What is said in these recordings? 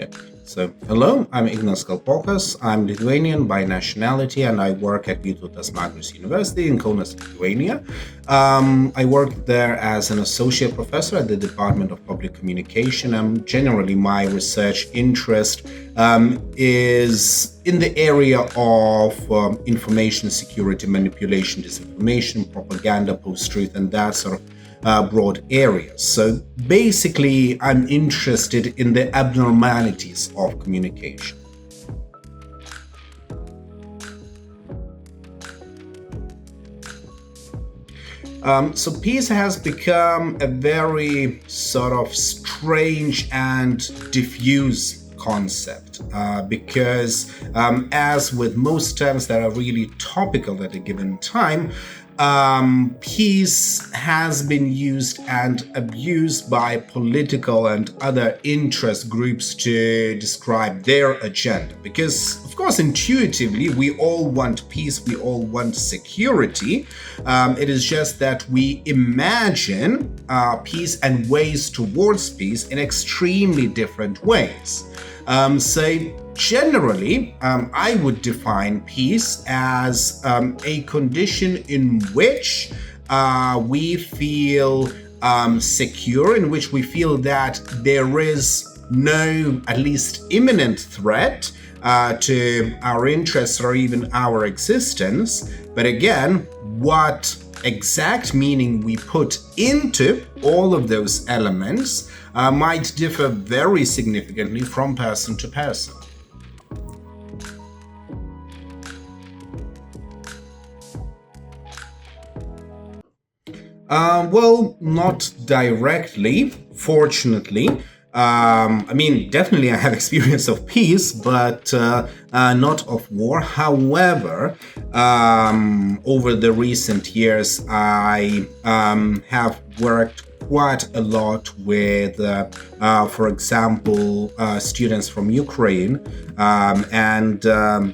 Okay. So, hello, I'm Ignas Kalpokas. I'm Lithuanian by nationality and I work at Vytautas Magnus University in Kaunas, Lithuania. I work there as an associate professor at the Department of Public Communication. Generally, my research interest is in the area of information security, manipulation, disinformation, propaganda, post-truth, and that sort of broad areas. So basically, I'm interested in the abnormalities of communication. So peace has become a very sort of strange and diffuse concept because as with most terms that are really topical at a given time, peace has been used and abused by political and other interest groups to describe their agenda. Because, of course, intuitively, we all want peace, we all want security. It is just that we imagine peace and ways towards peace in extremely different ways. Generally, I would define peace as a condition in which we feel secure, in which we feel that there is no, at least imminent threat to our interests or even our existence. But again, what exact meaning we put into all of those elements might differ very significantly from person to person. Well, not directly, fortunately. Definitely I have experience of peace, but not of war. However, over the recent years, I have worked quite a lot with, for example, students from Ukraine.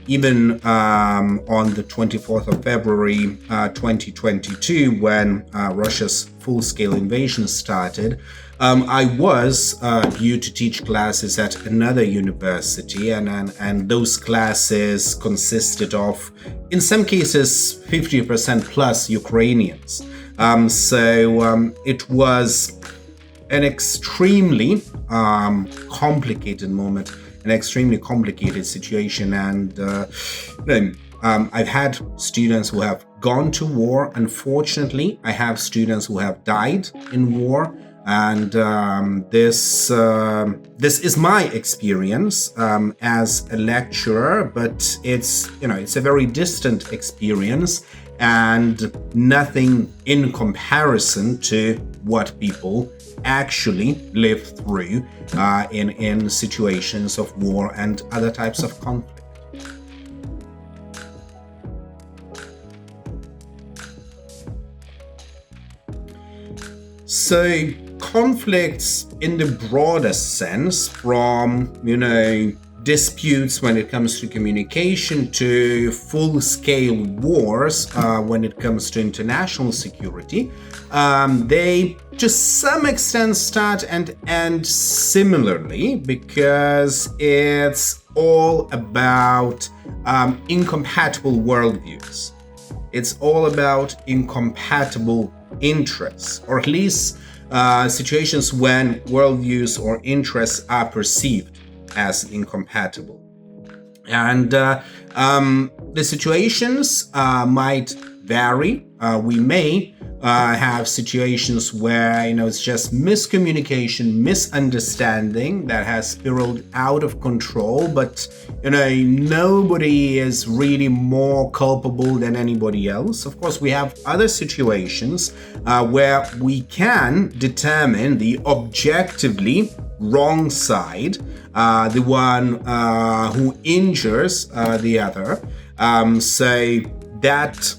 Even on the 24th of February 2022, when Russia's full-scale invasion started, I was due to teach classes at another university, and those classes consisted of, in some cases, 50% plus Ukrainians. It was an extremely complicated moment, an extremely complicated situation, and I've had students who have gone to war. Unfortunately, I have students who have died in war, and this is my experience as a lecturer, but it's a very distant experience and nothing in comparison to what people actually live through in situations of war and other types of conflict. So conflicts in the broader sense, from disputes when it comes to communication to full-scale wars when it comes to international security, they to some extent start and end similarly, because it's all about incompatible worldviews. It's all about incompatible interests, or at least situations when worldviews or interests are perceived as incompatible. And the situations might vary. We may have situations where it's just miscommunication, misunderstanding that has spiraled out of control, but nobody is really more culpable than anybody else. Of course, we have other situations where we can determine the objectively wrong side, the one who injures the other. So that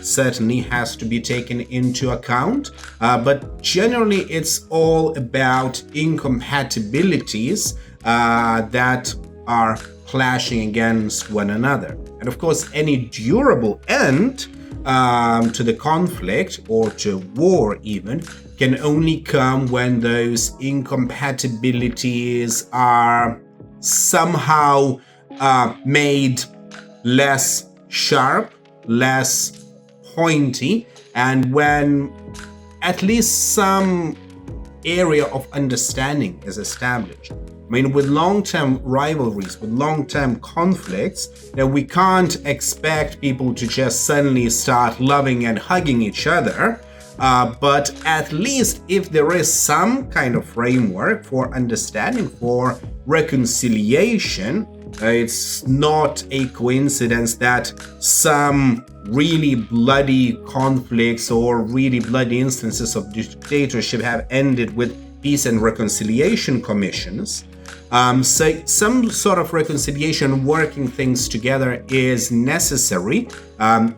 certainly has to be taken into account, but generally it's all about incompatibilities that are clashing against one another. And of course, any durable end to the conflict or to war even can only come when those incompatibilities are somehow made less sharp, less pointy, and when at least some area of understanding is established. I mean, with long-term rivalries, with long-term conflicts, we can't expect people to just suddenly start loving and hugging each other. But at least if there is some kind of framework for understanding, for reconciliation, it's not a coincidence that some really bloody conflicts or really bloody instances of dictatorship have ended with peace and reconciliation commissions. So some sort of reconciliation, working things together is necessary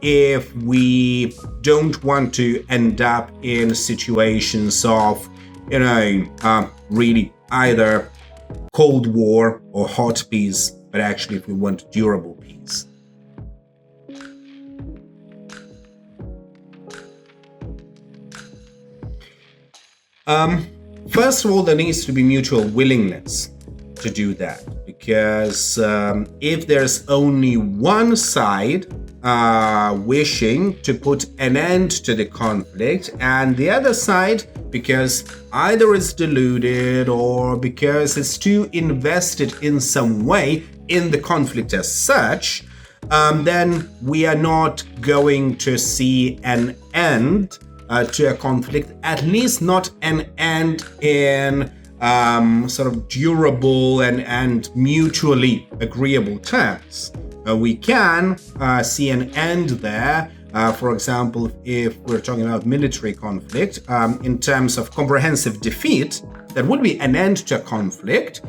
if we don't want to end up in situations of, really either Cold War or hot peace, but actually if we want durable peace. First of all, there needs to be mutual willingness to do that, because if there's only one side wishing to put an end to the conflict, and the other side, because either it's deluded or because it's too invested in some way in the conflict as such, then we are not going to see an end to a conflict, at least not an end in sort of durable and mutually agreeable terms. We can see an end there, for example, if we're talking about military conflict, in terms of comprehensive defeat. That would be an end to a conflict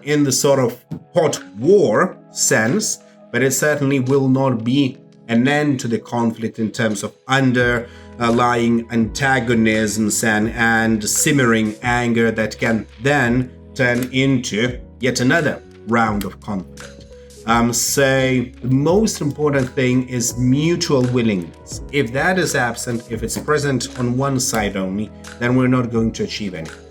in the sort of hot war sense, but it certainly will not be an end to the conflict in terms of underlying antagonisms and simmering anger that can then turn into yet another round of conflict. So the most important thing is mutual willingness. If that is absent, if it's present on one side only, then we're not going to achieve anything.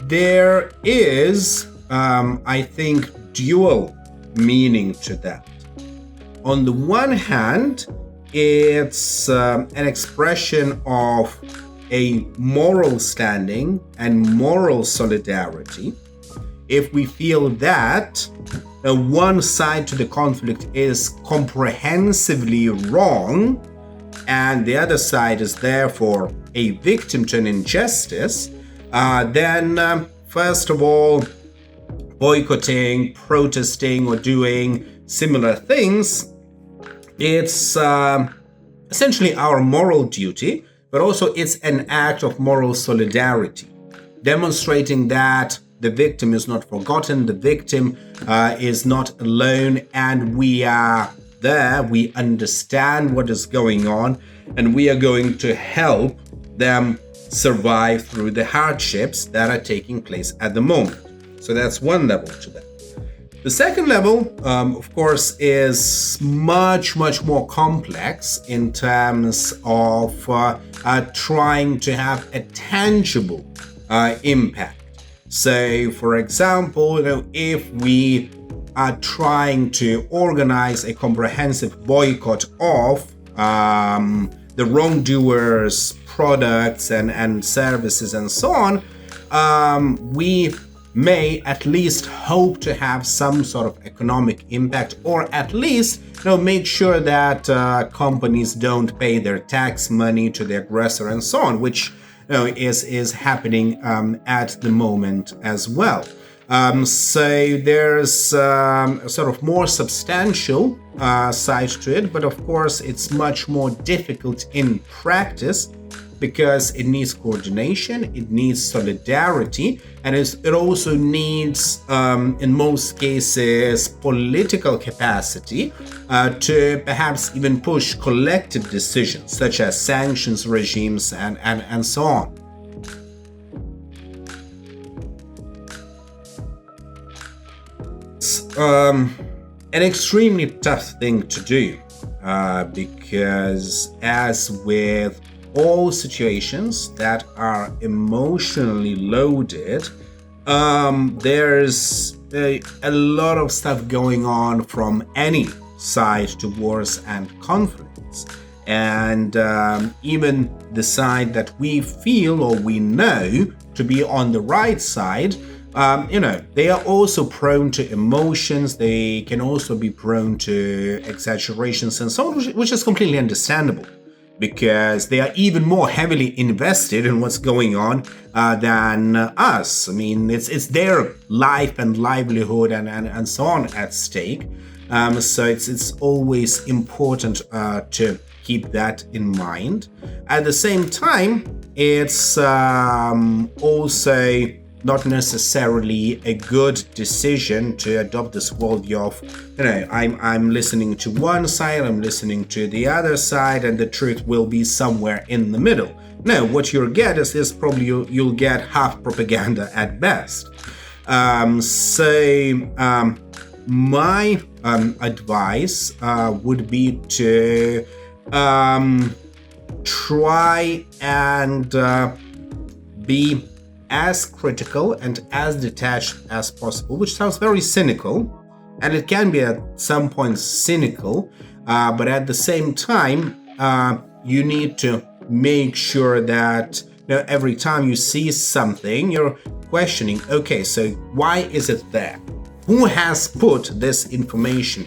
There is, I think, dual meaning to that. On the one hand, it's an expression of a moral standing and moral solidarity. If we feel that one side to the conflict is comprehensively wrong, and the other side is therefore a victim to an injustice, then first of all, boycotting, protesting, or doing similar things, it's essentially our moral duty, but also it's an act of moral solidarity, demonstrating that the victim is not forgotten, the victim is not alone, and we are there, we understand what is going on, and we are going to help them survive through the hardships that are taking place at the moment. So that's one level to that. The second level, of course, is much more complex in terms of trying to have a tangible impact. So, for example, if we are trying to organize a comprehensive boycott of the wrongdoers' products and services and so on, we may at least hope to have some sort of economic impact, or at least make sure that companies don't pay their tax money to the aggressor and so on, which is happening at the moment as well. So there's a sort of more substantial side to it, but of course it's much more difficult in practice because it needs coordination, it needs solidarity, and it also needs, in most cases, political capacity to perhaps even push collective decisions, such as sanctions regimes and so on. An extremely tough thing to do, because as with all situations that are emotionally loaded, there's a lot of stuff going on from any side towards and conflicts. And even the side that we feel or we know to be on the right side, they are also prone to emotions. They can also be prone to exaggerations and so on, which is completely understandable, because they are even more heavily invested in what's going on than us. I mean, it's their life and livelihood and so on at stake. So it's always important to keep that in mind. At the same time, it's also not necessarily a good decision to adopt this worldview of, I'm listening to one side, I'm listening to the other side, and the truth will be somewhere in the middle. No, what you'll get is probably you'll get half propaganda at best. My advice would be to try and be as critical and as detached as possible, which sounds very cynical, and it can be at some points cynical, but at the same time, you need to make sure that every time you see something, you're questioning, okay, so why is it there? Who has put this information